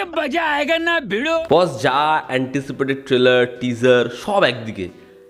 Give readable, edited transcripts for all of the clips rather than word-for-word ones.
मजा आएगा ना भिड़ो। বস যা অ্যান্টিসিপেটেড ট্রেলার টিজার সব একদিকে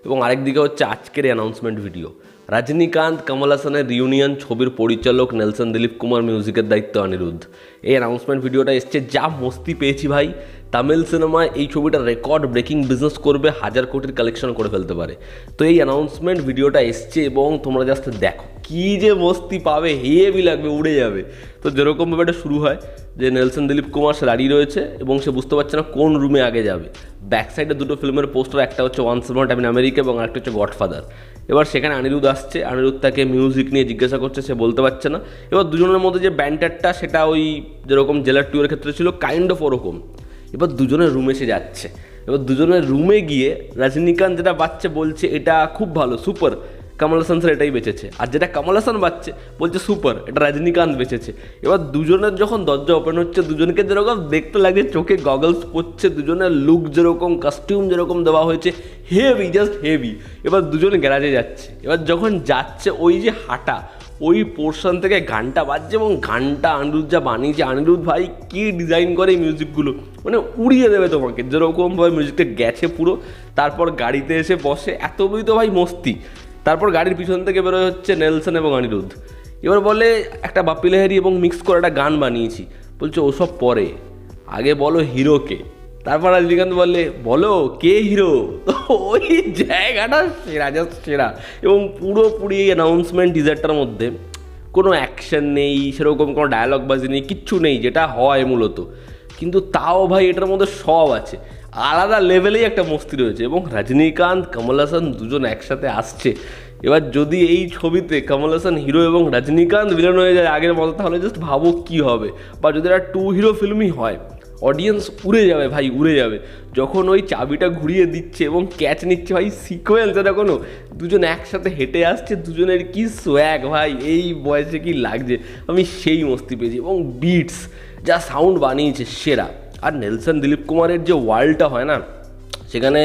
এবং আরেকদিকে হচ্ছে আজকের অ্যানাউন্সমেন্ট ভিডিও। রজনীকান্ত কমল হাসানের রিউনিয়ন, ছবির পরিচালক নেলসন দিলীপ কুমার, মিউজিকের দায়িত্ব অনিরুদ্ধ। এই অ্যানাউন্সমেন্ট ভিডিওটা এসছে, যা মস্তি পেয়েছি ভাই। তামিল সিনেমায় এই ছবিটা রেকর্ড ব্রেকিং বিজনেস করবে, 1000 কোটির কালেকশন করে ফেলতে পারে। তো এই অ্যানাউন্সমেন্ট ভিডিওটা এসছে এবং তোমরা জাস্ট দেখো কী যে মস্তি পাবে, হেভি লাগবে, উড়ে যাবে। তো যেরকমভাবে এটা শুরু হয় যে নেলসন দিলীপ কুমার সে দাঁড়িয়ে রয়েছে এবং সে বুঝতে পারছে না কোন রুমে আগে যাবে। ব্যাক সাইডে দুটো ফিল্মের পোস্টার, একটা হচ্ছে once upon a time in America এবং আরেকটা হচ্ছে গডফাদার। এবার সেখানে অনিরুদ্ধ আসছে, অনিরুদ্ধ তাকে মিউজিক নিয়ে জিজ্ঞাসা করছে, সে বলতে পারছে না। এবার দুজনের মধ্যে যে ব্যান্টারটা সেটা ওই যেরকম জেলার টুয়ের ক্ষেত্রে ছিল কাইন্ড অফ ওরকম। এবার দুজনের রুমে সে যাচ্ছে, এবার দুজনের রুমে গিয়ে রজনীকান্ত যেটা বাচ্চা বলছে এটা খুব ভালো, সুপার, কমল হাসান স্যার এটাই বেঁচেছে। আর যেটা কমল হাসান বাচ্চে বলছে সুপার, এটা রজনীকান্ত বেঁচেছে। এবার দুজনের যখন দরজা ওপেন হচ্ছে, দুজনকে যেরকম দেখতে লাগে, চোখে গগলস পড়ছে, দুজনের লুক যেরকম, কস্টিউম যেরকম দেওয়া হয়েছে, হেভি, জাস্ট হেভি। এবার দুজনে গ্যারাজে যাচ্ছে, এবার যখন যাচ্ছে ওই যে হাঁটা, ওই পোর্শন থেকে গানটা বাজছে এবং গানটা অনিরুদ্ধ যা বানিয়েছে, অনিরুদ্ধ ভাই কী ডিজাইন করে এই মিউজিকগুলো, মানে উড়িয়ে দেবে তোমাকে যেরকমভাবে মিউজিকটা গেছে পুরো। তারপর গাড়িতে এসে বসে, এতগুলি তো ভাই মস্তি। তারপর গাড়ির পিছন থেকে বেরোয় হচ্ছে নেলসন এবং অনিরুদ্ধ। এবার বলে একটা বাপ্পি লাহিড়ী এবং মিক্স করে একটা গান বানিয়েছি। বলছে ওসব পরে, আগে বলো হিরোকে। তারপর রজনীকান্ত বললে বলো কে হিরো। তো ওই জায়গাটা সেরা, জাস্ট সেরা। এবং পুরোপুরি এই অ্যানাউন্সমেন্ট টিজারটার মধ্যে কোনো অ্যাকশন নেই, সেরকম কোনো ডায়ালগ বাজি নেই, কিচ্ছু নেই যেটা হয় মূলত। কিন্তু তাও ভাই এটার মধ্যে সব আছে, আলাদা লেভেলেই একটা মস্তি রয়েছে। এবং রজনীকান্ত কমল হাসান দুজন একসাথে আসছে। এবার যদি এই ছবিতে কমল হাসান হিরো এবং রজনীকান্ত ভিলেন হয়ে যায় আগের মতো, তাহলে জাস্ট ভাবো কী হবে। বা যদি একটা 2 হিরো ফিল্মই হয়, অডিয়েন্স উড়ে যাবে ভাই, উড়ে যাবে। যখন ওই চাবিটা ঘুরিয়ে দিচ্ছে এবং ক্যাচ নিচ্ছে ভাই, সিকোয়েন্স এটা কোনো, দুজন একসাথে হেঁটে আসছে, দুজনের কি সোয়াগ ভাই, এই বয়সে কি লাগছে, আমি সেই মস্তি পেয়েছি। এবং বিটস যা সাউন্ড বানিয়েছে সেরা। আর নেলসন দিলীপ কুমারের যে ওয়ার্ল্ডটা হয় না, সেখানে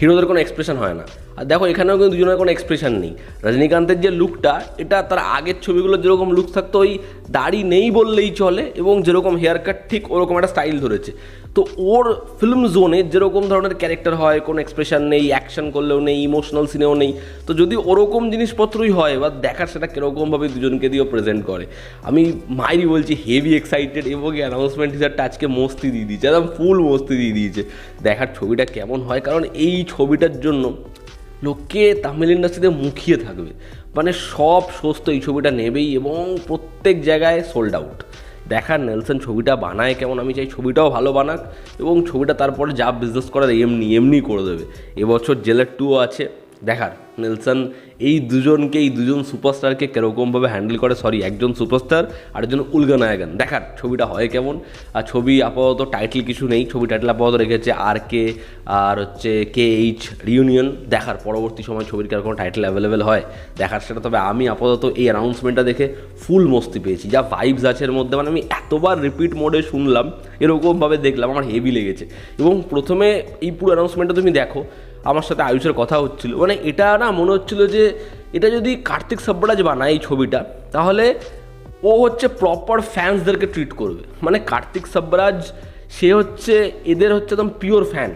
হিরোদের কোনো এক্সপ্রেশন হয় না। আর দেখো এখানেও কিন্তু দুজনের কোনো এক্সপ্রেশন নেই। রজনীকান্তের যে লুকটা, এটা তার আগের ছবিগুলো যেরকম লুক থাকতো, ওই দাড়ি নেই বললেই চলে এবং যেরকম হেয়ার কাট ঠিক ওরকম একটা স্টাইল ধরেছে। তো ওর ফিল্ম জোনে যেরকম ধরনের ক্যারেক্টার হয়, কোনো এক্সপ্রেশন নেই, অ্যাকশন করলেও নেই, ইমোশনাল সিনেও নেই। তো যদি ওরকম জিনিসপত্রই হয়, এবার দেখার সেটা কীরকমভাবে দুজনকে দিয়েও প্রেজেন্ট করে। আমি মাইরি বলছি হেভি এক্সাইটেড। এবং অ্যানাউন্সমেন্ট টিজারটা আজকে মস্তি দিয়ে দিয়েছে, একদম ফুল মস্তি দিয়ে দিয়েছে। দেখার ছবিটা কেমন হয়, কারণ এই ছবিটার জন্য লোকে তামিল ইন্ডাস্ট্রিতে মুখিয়ে থাকবে। মানে সব সোস্ত এই ছবিটা নেবেই এবং প্রত্যেক জায়গায় সোল্ড আউট। দেখার নেলসন ছবিটা বানায় কেমন, আমি চাই ছবিটাও ভালো বানাক এবং ছবিটা তারপরে যা বিজনেস করার এমনি করে দেবে। এবছর জেলার 2 আছে, দেখার নেলসন এই দুজনকে, এই দুজন সুপারস্টারকে কীরকমভাবে হ্যান্ডেল করে। সরি, একজন সুপারস্টার আর একজন উলগানায়গান। দেখার ছবিটা হয় কেমন। আর ছবি আপাতত টাইটেল কিছু নেই, ছবি টাইটেল আপাতত রেখেছে RK আর হচ্ছে KH রিউনিয়ন। দেখার পরবর্তী সময় ছবির কীরকম টাইটেল অ্যাভেলেবেল হয় দেখার সেটা। তবে আমি আপাতত এই অ্যানাউন্সমেন্টটা দেখে ফুল মস্তি পেয়েছি, যা ভাইবস আছে এর মধ্যে। মানে আমি এতবার রিপিট মোডে শুনলাম, এরকমভাবে দেখলাম, আমার হেভি লেগেছে। এবং প্রথমে এই পুরো অ্যানাউন্সমেন্টটা তুমি দেখো, আমার সাথে আয়ুষের কথা হচ্ছিল, মানে এটা না মনে হচ্ছিল যে এটা যদি কার্তিক সাব্বরাজ বানায় এই ছবিটা, তাহলে ও হচ্ছে প্রপার ফ্যান্সদেরকে ট্রিট করবে। মানে কার্তিক সাব্বরাজ সে হচ্ছে এদের হচ্ছে একদম পিওর ফ্যান,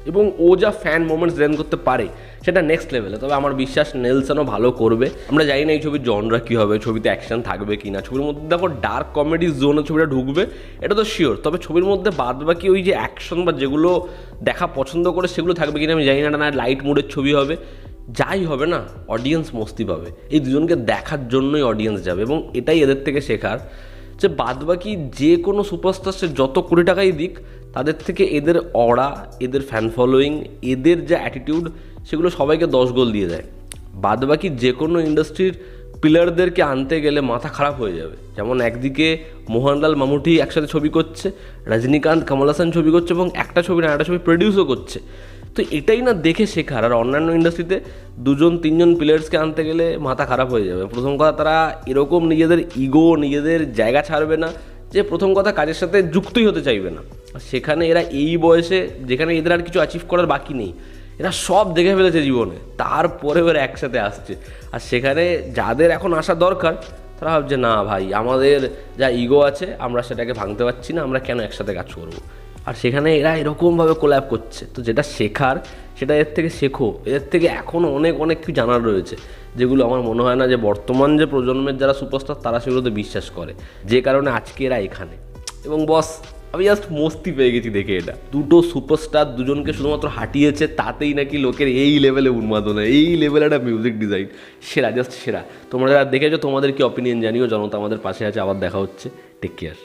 এবং ও যা ফ্যান মোমেন্টস ডেন করতে পারে সেটা নেক্সট লেভেলে। তবে আমার বিশ্বাস নেলসনও ভালো করবে। আমরা জানি না এই ছবির জনরা কী হবে, ছবিতে অ্যাকশন থাকবে কি না। ছবির মধ্যে দেখো ডার্ক কমেডি জোনে ছবিটা ঢুকবে, এটা তো শিওর। তবে ছবির মধ্যে বাদ বাকি ওই যে অ্যাকশন বা যেগুলো দেখা পছন্দ করে সেগুলো থাকবে কিনা আমি জানি না। না লাইট মুডের ছবি হবে, যাই হবে না, অডিয়েন্স মস্তি পাবে। এই দুজনকে দেখার জন্যই অডিয়েন্স যাবে। এবং এটাই এদের থেকে শেখার যে বাদবাকি যে কোনো সুপারস্টার সে যত কোটি টাকাই দিক, তাদের থেকে এদের অরা, এদের ফ্যান ফলোয়িং, এদের যে অ্যাটিটিউড, সেগুলো সবাইকে 10 গোল দিয়ে দেয়। বাদবাকি যে কোনো ইন্ডাস্ট্রির পিলারদেরকে আনতে গেলে মাথা খারাপ হয়ে যাবে। যেমন একদিকে মোহনলাল মামুটি একসাথে ছবি করছে, রজনীকান্ত কমল হাসান ছবি করছে এবং একটা ছবি না একটা ছবি প্রডিউসও করছে। তো এটাই না দেখে শেখার। আর অন্যান্য ইন্ডাস্ট্রিতে 2-3জন প্লেয়ার্সকে আনতে গেলে মাথা খারাপ হয়ে যাবে। প্রথম কথা, তারা এরকম নিজেদের ইগো, নিজেদের জায়গা ছাড়বে না, যে প্রথম কথা কাজের সাথে যুক্তই হতে চাইবে না। সেখানে এরা এই বয়সে, যেখানে এদের আর কিছু অ্যাচিভ করার বাকি নেই, এরা সব দেখে ফেলেছে জীবনে, তারপরে এরা একসাথে আসছে। আর সেখানে যাদের এখন আসা দরকার, তারা ভাবছে না ভাই, আমাদের যা ইগো আছে আমরা সেটাকে ভাঙতে পারছি না, আমরা কেন একসাথে কাজ করবো। আর সেখানে এরা এরকমভাবে কোল্যাব করছে, তো যেটা শেখার সেটা এর থেকে শেখো। এর থেকে এখনও অনেক অনেক কিছু জানার রয়েছে, যেগুলো আমার মনে হয় না যে বর্তমান যে প্রজন্মের যারা সুপারস্টার তারা সেগুলোতে বিশ্বাস করে, যে কারণে আজকে এরা এখানে। এবং বস, আমি জাস্ট মস্তি পেয়ে গেছি দেখে এটা। দুটো সুপারস্টার দুজনকে শুধুমাত্র হাঁটিয়েছে, তাতেই নাকি লোকের এই লেভেলে উন্মাদনা, এই লেভেলে একটা মিউজিক ডিজাইন, সেরা, জাস্ট সেরা। তোমরা যারা দেখেছো তোমাদের কি অপিনিয়ন জানিও, জনতা আমাদের পাশে আছে। আবার দেখা হচ্ছে, টেক কেয়ার।